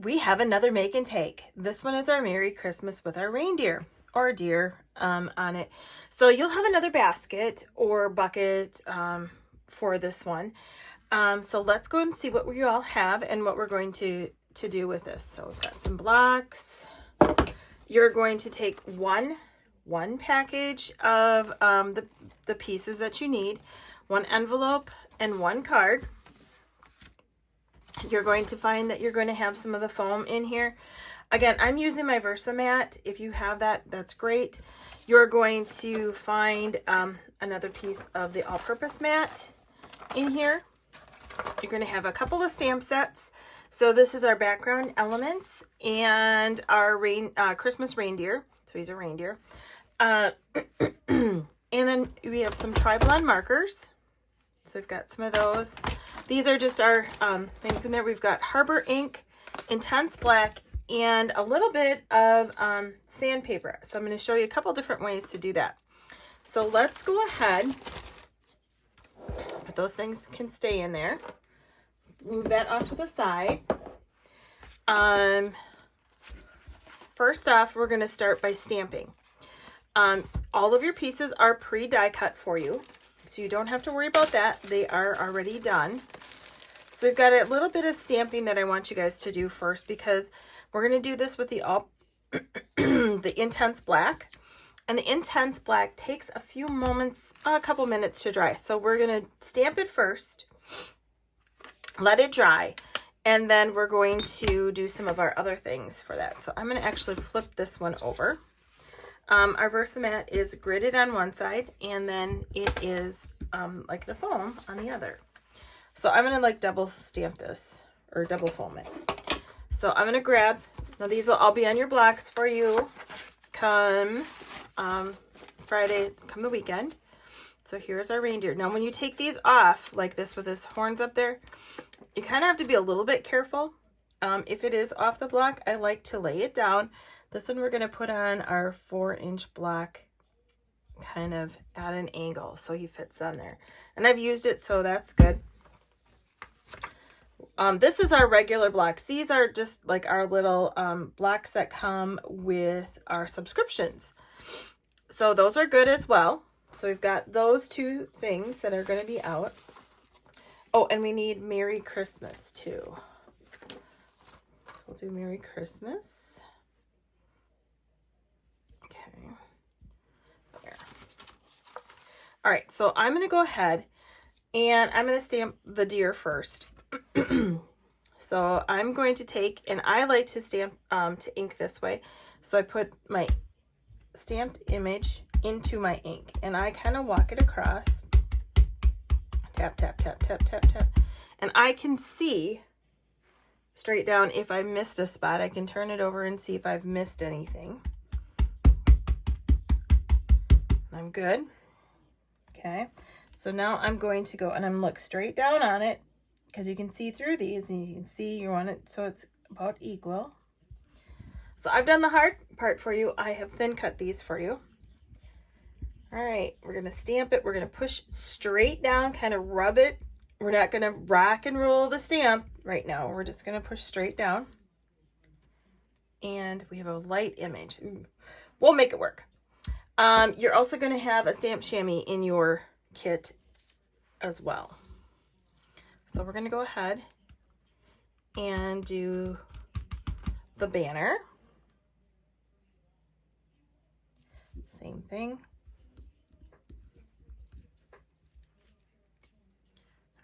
we have another make and take. This one is our Merry Christmas with our reindeer or deer on it. So you'll have another basket or bucket for this one. So let's go and see what we all have and what we're going to do with this. So we've got some blocks. You're going to take one package of the pieces that you need, one envelope and one card. You're going to find that you're going to have some of the foam in here. Again, I'm using my Versamat. If you have that, that's great. You're going to find another piece of the all-purpose mat in here. You're going to have a couple of stamp sets. So this is our background elements and our Christmas reindeer. So he's a reindeer. And then we have some Tri-Blend markers. So we've got some of those. These are just our things in there. We've got Harbor ink, Intense Black, and a little bit of sandpaper. So I'm going to show you a couple different ways to do that. So let's go ahead. But those things can stay in there. Move that off to the side. First off, we're going to start by stamping. All of your pieces are pre-die cut for you, so you don't have to worry about that. They are already done. So we've got a little bit of stamping that I want you guys to do first, because we're going to do this with the the Intense Black. And the Intense Black takes a few moments, a couple minutes to dry. So we're going to stamp it first, let it dry, and then we're going to do some of our other things for that. So I'm going to actually flip this one over. Our Versamat is gridded on one side, and then it is like the foam on the other. So I'm going to like double stamp this, or double foam it. So I'm going to grab, now these will all be on your blocks for you come Friday, come the weekend. So here's our reindeer. Now when you take these off like this with his horns up there, you kind of have to be a little bit careful. If it is off the block, I like to lay it down. This one we're going to put on our 4-inch block kind of at an angle so he fits on there. And I've used it, so that's good. This is our regular blocks. These are just like our little blocks that come with our subscriptions. So those are good as well. So we've got those two things that are going to be out. Oh, and we need Merry Christmas too. So we'll do Merry Christmas. All right, so I'm going to go ahead and I'm going to stamp the deer first. So I'm going to take, and I like to stamp to ink this way. So I put my stamped image into my ink, and I kind of walk it across. Tap, tap, tap, tap, tap, tap. And I can see straight down if I missed a spot. I can turn it over and see if I've missed anything. I'm good. Okay, so now I'm going to go and I'm look straight down on it, because you can see through these, and you can see you want it so it's about equal. So I've done the hard part for you. I have thin cut these for you. All right, we're going to stamp it. We're going to push straight down, kind of rub it. We're not going to rock and roll the stamp right now. We're just going to push straight down. And we have a light image. We'll make it work. You're also going to have a stamp chamois in your kit as well. So we're going to go ahead and do the banner. Same thing.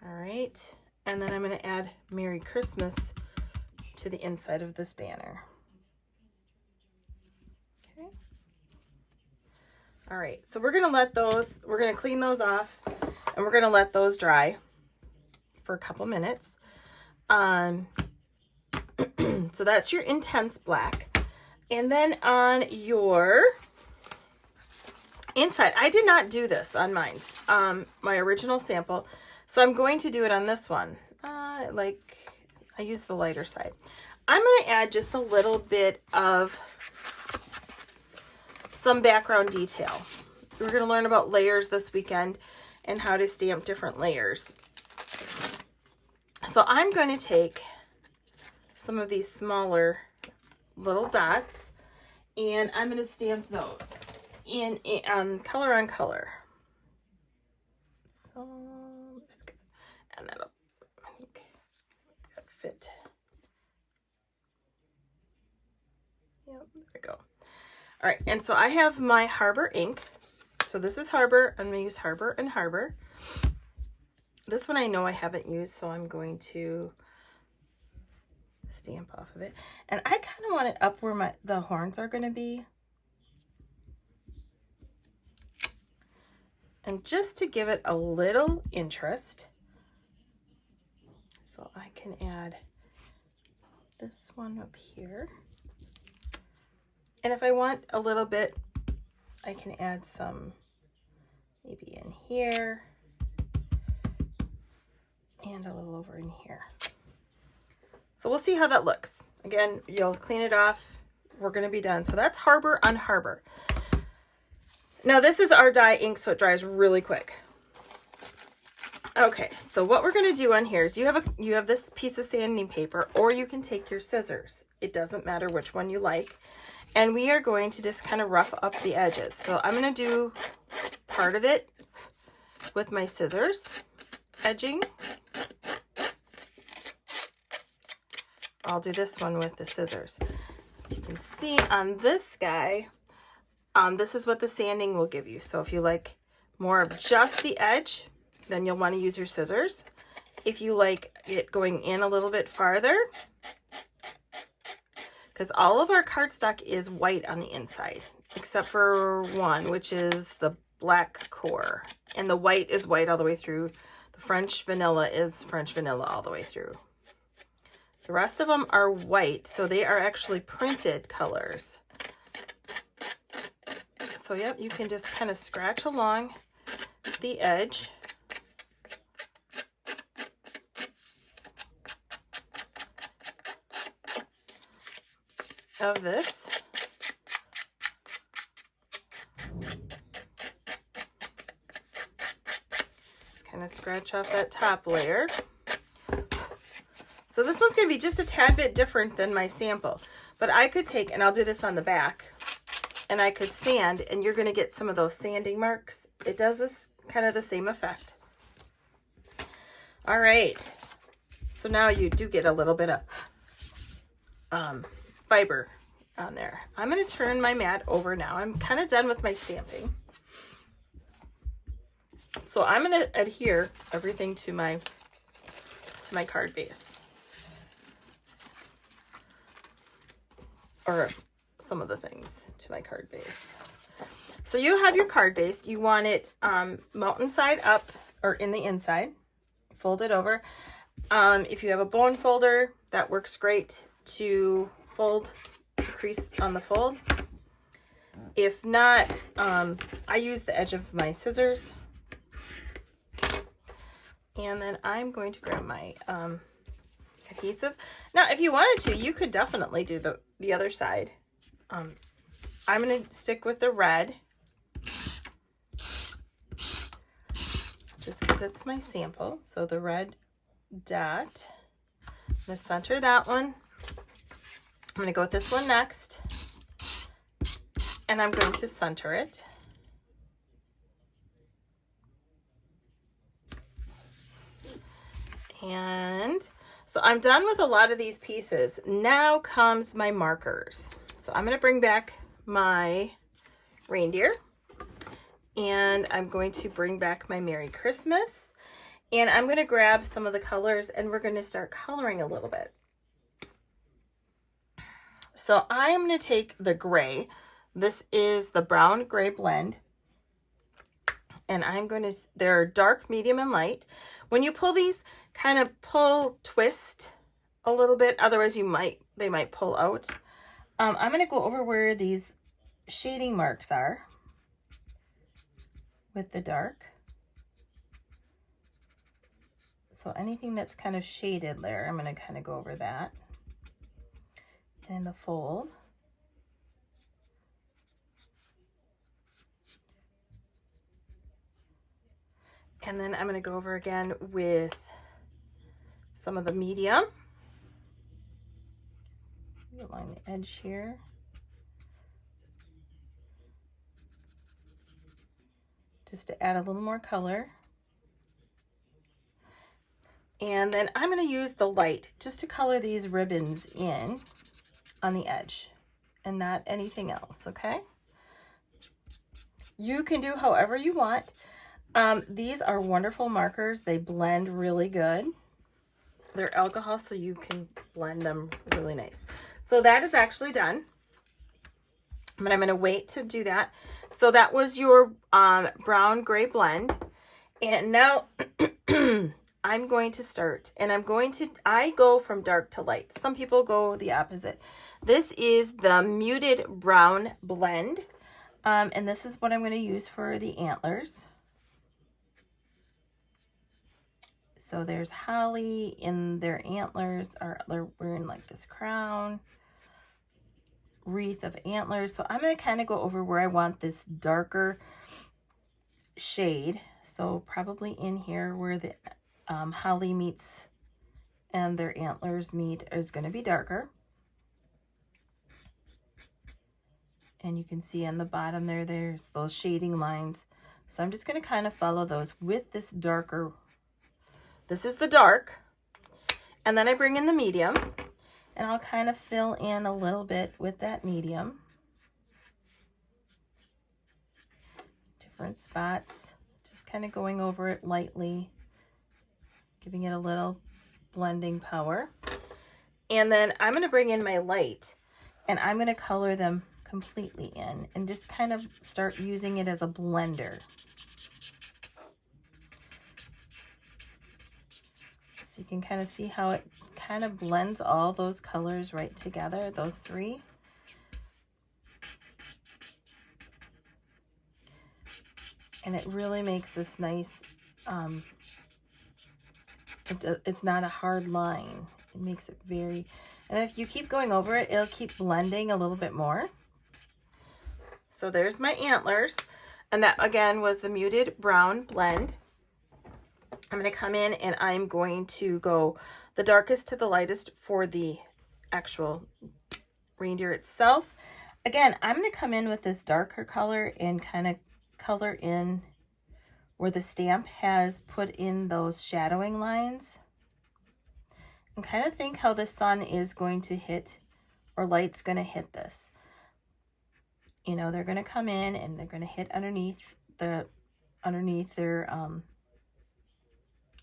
All right. And then I'm going to add Merry Christmas to the inside of this banner. Okay. All right. So we're going to let those, we're going to clean those off, and we're going to let those dry for a couple minutes. So that's your Intense Black. And then on your inside, I did not do this on mine, my original sample. So I'm going to do it on this one. I use the lighter side. I'm going to add just a little bit of some background detail. We're going to learn about layers this weekend and how to stamp different layers. So I'm going to take some of these smaller little dots, and I'm going to stamp those in color on color. So just go, and that'll, I think that fit. Yep, there we go. All right, and so I have my Harbor ink. So this is Harbor. I'm going to use Harbor and Harbor. This one I know I haven't used, so I'm going to stamp off of it. And I kind of want it up where the horns are going to be. And just to give it a little interest, so I can add this one up here. And if I want a little bit, I can add some maybe in here and a little over in here. So we'll see how that looks. Again, you'll clean it off. We're going to be done. So that's Harbor on Harbor. Now this is our dye ink, so it dries really quick. Okay, so what we're going to do on here is you have this piece of sanding paper, or you can take your scissors. It doesn't matter which one you like. And we are going to just kind of rough up the edges. So I'm going to do part of it with my scissors, edging. I'll do this one with the scissors. You can see on this guy, this is what the sanding will give you. So if you like more of just the edge, then you'll want to use your scissors. If you like it going in a little bit farther, because all of our cardstock is white on the inside, except for one, which is the black core. And the white is white all the way through. The French vanilla is French vanilla all the way through. The rest of them are white, so they are actually printed colors. So yep, you can just kind of scratch along the edge. Of this. Kind of scratch off that top layer. So this one's going to be just a tad bit different than my sample, but I could take, and I'll do this on the back, and I could sand, and you're going to get some of those sanding marks. It does this kind of the same effect. All right. So now you do get a little bit of fiber on there. I'm going to turn my mat over now. I'm kind of done with my stamping. So I'm going to adhere everything to my card base. Or some of the things to my card base. So you have your card base. You want it mountain side up or in the inside. Fold it over. If you have a bone folder, that works great to fold, to crease on the fold. If not, I use the edge of my scissors. And then I'm going to grab my adhesive. Now, if you wanted to, you could definitely do the other side. I'm going to stick with the red, just because it's my sample. So the red dot. I'm going to center that one. I'm going to go with this one next, and I'm going to center it. And so I'm done with a lot of these pieces. Now comes my markers. So I'm going to bring back my reindeer, and I'm going to bring back my Merry Christmas, and I'm going to grab some of the colors, and we're going to start coloring a little bit. So I'm going to take the gray. This is the brown gray blend. And I'm going to, they're dark, medium, and light. When you pull these, kind of twist a little bit. Otherwise, they might pull out. I'm going to go over where these shading marks are with the dark. So anything that's kind of shaded there, I'm going to kind of go over that. And the fold. And then I'm going to go over again with some of the medium. along the edge here. Just to add a little more color. And then I'm going to use the light just to color these ribbons in on the edge and not anything else, okay? You can do however you want. These are wonderful markers. They blend really good. They're alcohol, so you can blend them really nice. So that is actually done. But I'm going to wait to do that. So that was your brown gray blend. And now I'm going to start, and I go from dark to light. Some people go the opposite. This is the muted brown blend. And this is what I'm going to use for the antlers. So there's holly in their antlers, or they're wearing like this crown wreath of antlers. So I'm going to kind of go over where I want this darker shade. So probably in here where the holly meets and their antlers meet is going to be darker. And you can see on the bottom there, there's those shading lines. So I'm just going to kind of follow those with this darker. This is the dark. And then I bring in the medium. And I'll kind of fill in a little bit with that medium. Different spots. Just kind of going over it lightly. Giving it a little blending power. And then I'm going to bring in my light. And I'm going to color them completely in. And just kind of start using it as a blender. So you can kind of see how it kind of blends all those colors right together, those three. And it really makes this nice, it's not a hard line. It makes it very, and if you keep going over it, it'll keep blending a little bit more. So there's my antlers. And that again was the muted brown blend. I'm going to come in and I'm going to go the darkest to the lightest for the actual reindeer itself. Again, I'm going to come in with this darker color and kind of color in where the stamp has put in those shadowing lines. And kind of think how the sun is going to hit, or light's going to hit this. You know, they're going to come in and they're going to hit underneath their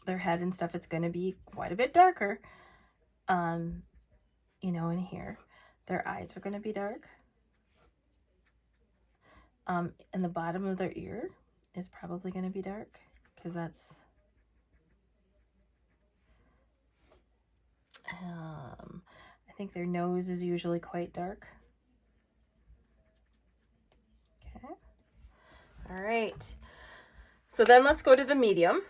head and stuff. It's going to be quite a bit darker. You know, in here, their eyes are going to be dark. And the bottom of their ear is probably going to be dark, because that's, I think their nose is usually quite dark. Okay. All right. So then let's go to the medium.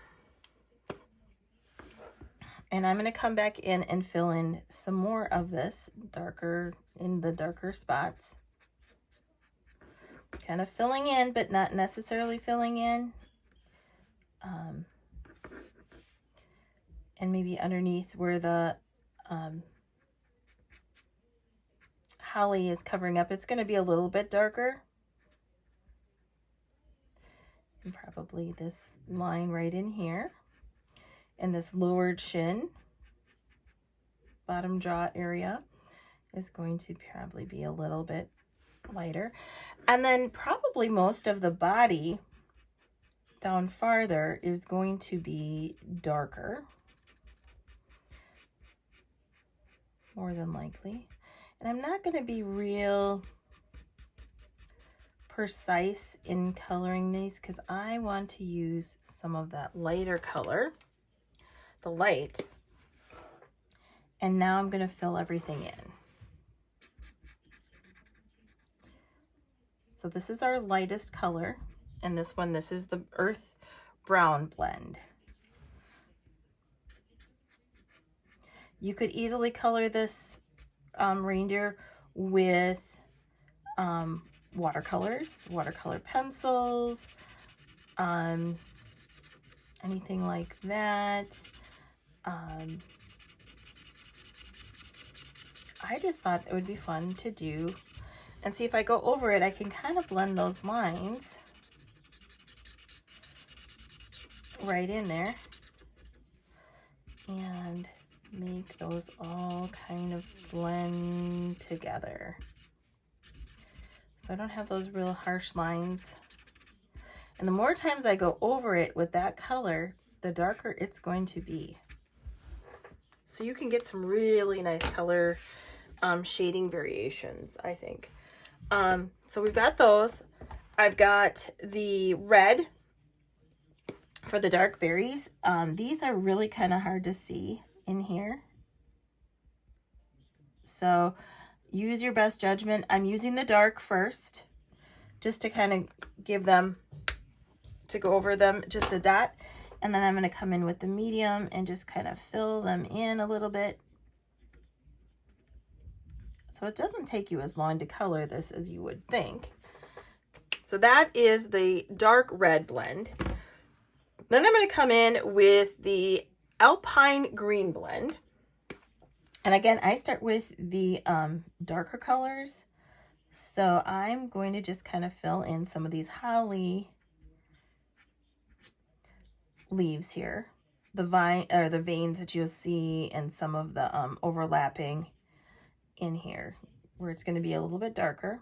And I'm going to come back in and fill in some more of this darker, in the darker spots. Kind of filling in, but not necessarily filling in. And maybe underneath where the holly is covering up, it's going to be a little bit darker. And probably this line right in here. And this lowered shin, bottom jaw area is going to probably be a little bit lighter. And then probably most of the body down farther is going to be darker, more than likely. And I'm not going to be real precise in coloring these, because I want to use some of that lighter color, the light. And now I'm going to fill everything in. So this is our lightest color, and this one, this is the earth brown blend. You could easily color this reindeer with watercolors, watercolor pencils, anything like that. I just thought it would be fun to do and see if I go over it, I can kind of blend those lines right in there and make those all kind of blend together. So I don't have those real harsh lines. And the more times I go over it with that color, the darker it's going to be. So you can get some really nice color shading variations, I think. So we've got those. I've got the red for the dark berries. These are really kind of hard to see in here. So use your best judgment. I'm using the dark first, just to kind of give them, to go over them just a dot. And then I'm going to come in with the medium and just kind of fill them in a little bit. So it doesn't take you as long to color this as you would think. So that is the dark red blend. Then I'm going to come in with the Alpine green blend. And again, I start with the darker colors. So I'm going to just kind of fill in some of these holly leaves here. The vine or the veins that you'll see and some of the overlapping in here where it's going to be a little bit darker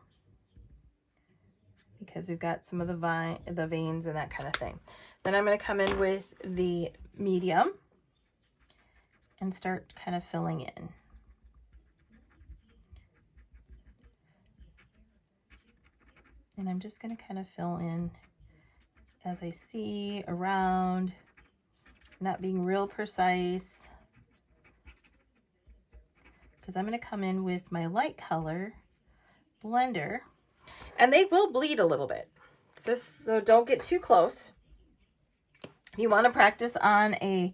because we've got some of the veins and that kind of thing. Then I'm going to come in with the medium and start kind of filling in. And I'm just going to kind of fill in as I see around, not being real precise, because I'm going to come in with my light color blender, and they will bleed a little bit. So don't get too close. If you want to practice on a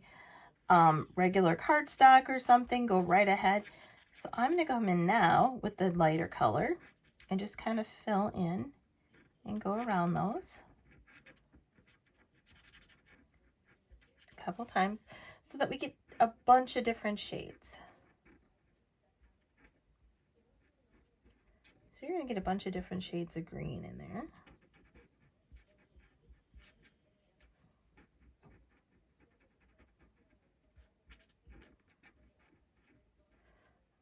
regular cardstock or something, go right ahead. So I'm going to come in now with the lighter color and just kind of fill in and go around those a couple times so that we get a bunch of different shades. So you're going to get a bunch of different shades of green in there.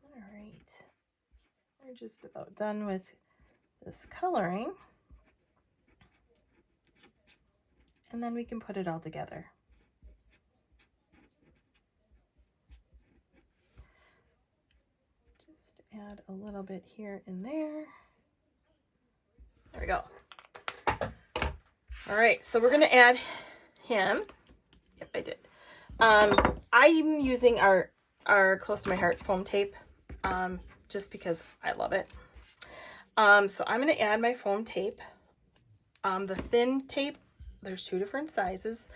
All right, we're just about done with this coloring. And then we can put it all together. Just add a little bit here and there. There we go. All right, so we're gonna add him. Yep, I did. I'm using our Close to My Heart foam tape, just because I love it. So I'm gonna add my foam tape. The thin tape, there's two different sizes,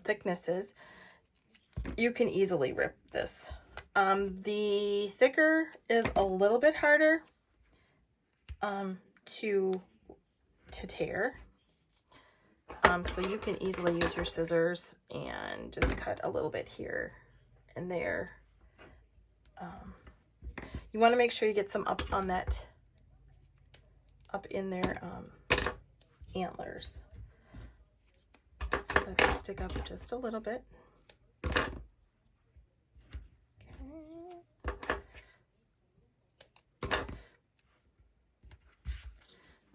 thicknesses. You can easily rip this. The thicker is a little bit harder to tear. So you can easily use your scissors and just cut a little bit here and there. You want to make sure you get some up on that, up in their antlers, so that they stick up just a little bit. Okay.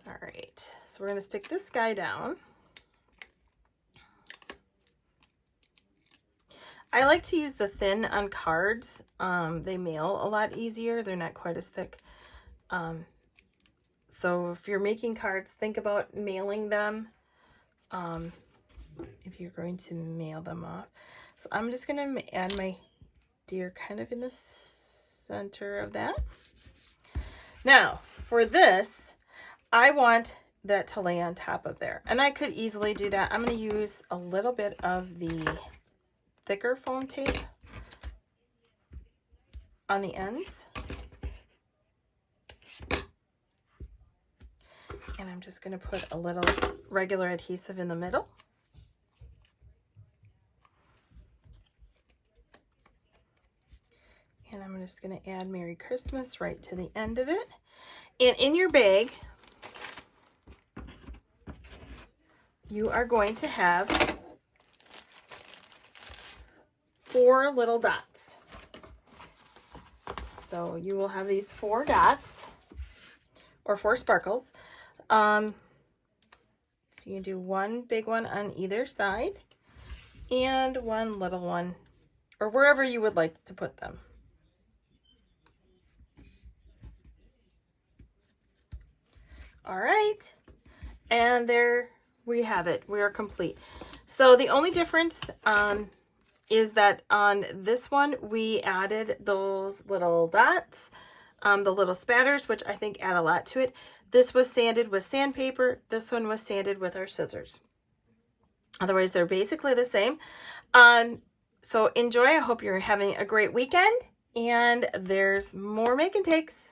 All right, so we're going to stick this guy down. I like to use the thin on cards. They mail a lot easier. They're not quite as thick. So if you're making cards, think about mailing them if you're going to mail them off. So I'm just going to add my deer kind of in the center of that. Now, for this, I want that to lay on top of there. And I could easily do that. I'm going to use a little bit of the thicker foam tape on the ends. And I'm just going to put a little regular adhesive in the middle. And I'm just going to add Merry Christmas right to the end of it. And in your bag, you are going to have 4 little dots. So you will have these 4 dots, or 4 sparkles. So you can do one big one on either side and one little one, or wherever you would like to put them. All right, and there we have it. We are complete. So the only difference is that on this one, we added those little dots, the little spatters, which I think add a lot to it. This was sanded with sandpaper. This one was sanded with our scissors. Otherwise, they're basically the same. So enjoy. I hope you're having a great weekend. And there's more Make and Takes.